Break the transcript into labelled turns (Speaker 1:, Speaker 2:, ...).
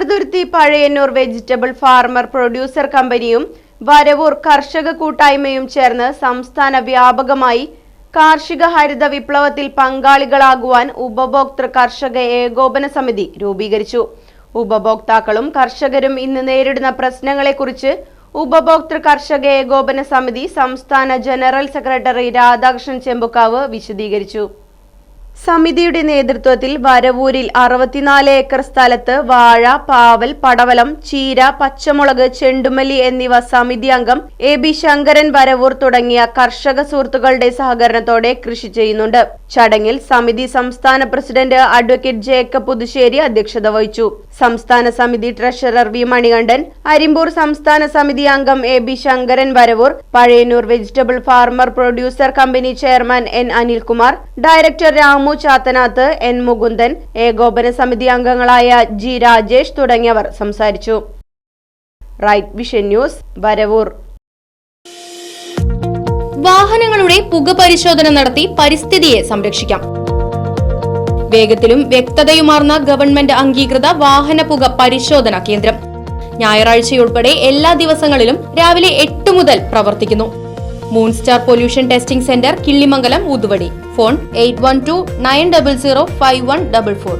Speaker 1: Cheruthuruthy Pazhayannur vegetable farmer producer കമ്പനിയും വരവൂർ കർഷക കൂട്ടായ്മയും ചേർന്ന് സംസ്ഥാന വ്യാപകമായി കാർഷിക ഹരിത വിപ്ലവത്തിൽ പങ്കാളികളാകുവാൻ ഉപഭോക്തൃ കർഷക ഏകോപന സമിതി രൂപീകരിച്ചു. ഉപഭോക്താക്കളും കർഷകരും ഇന്ന് നേരിടുന്ന പ്രശ്നങ്ങളെക്കുറിച്ച് ഉപഭോക്തൃ കർഷക ഏകോപന സമിതി സംസ്ഥാന ജനറൽ സെക്രട്ടറി രാധാകൃഷ്ണൻ ചെമ്പുക്കാവ് വിശദീകരിച്ചു. സമിതിയുടെ നേതൃത്വത്തിൽ വരവൂരിൽ 64 ഏക്കർ സ്ഥലത്ത് വാഴ, പാവൽ, പടവലം, ചീര, പച്ചമുളക്, ചെണ്ടുമല്ലി എന്നിവ സമിതി അംഗം എ.ബി. ശങ്കരൻ വരവൂർ തുടങ്ങിയ കർഷക സുഹൃത്തുക്കളുടെ സഹകരണത്തോടെ കൃഷി ചെയ്യുന്നുണ്ട്. ചടങ്ങിൽ സമിതി സംസ്ഥാന പ്രസിഡന്റ് അഡ്വക്കേറ്റ് ജേക്കബ് പുതുശ്ശേരി അധ്യക്ഷത വഹിച്ചു. സംസ്ഥാന സമിതി ട്രഷറർ വി മണികണ്ഠൻ, അരിമ്പൂർ സംസ്ഥാന സമിതി അംഗം A B. Sankaran Varavoor, Pazhayannur vegetable farmer producer company chairman N. Anilkumar, director Ramu Chathanath, N. Mukundan, ഏകോപന സമിതി അംഗങ്ങളായ ജി. രാജേഷ് തുടങ്ങിയവർ സംസാരിച്ചു. Right Vision News, Varavoor.
Speaker 2: വാഹനങ്ങളുടെ പുക പരിശോധന നടത്തി പരിസ്ഥിതിയെ സംരക്ഷിക്കാം. വേഗത്തിലും വ്യക്തതയുമാർന്ന ഗവൺമെന്റ് അംഗീകൃത വാഹന പുക പരിശോധന കേന്ദ്രം ഞായറാഴ്ചയുൾപ്പെടെ എല്ലാ ദിവസങ്ങളിലും രാവിലെ 8 മുതൽ പ്രവർത്തിക്കുന്നു. Moon star pollution testing centre, Killimangalam, ഊതുവടി. ഫോൺ 8129005144.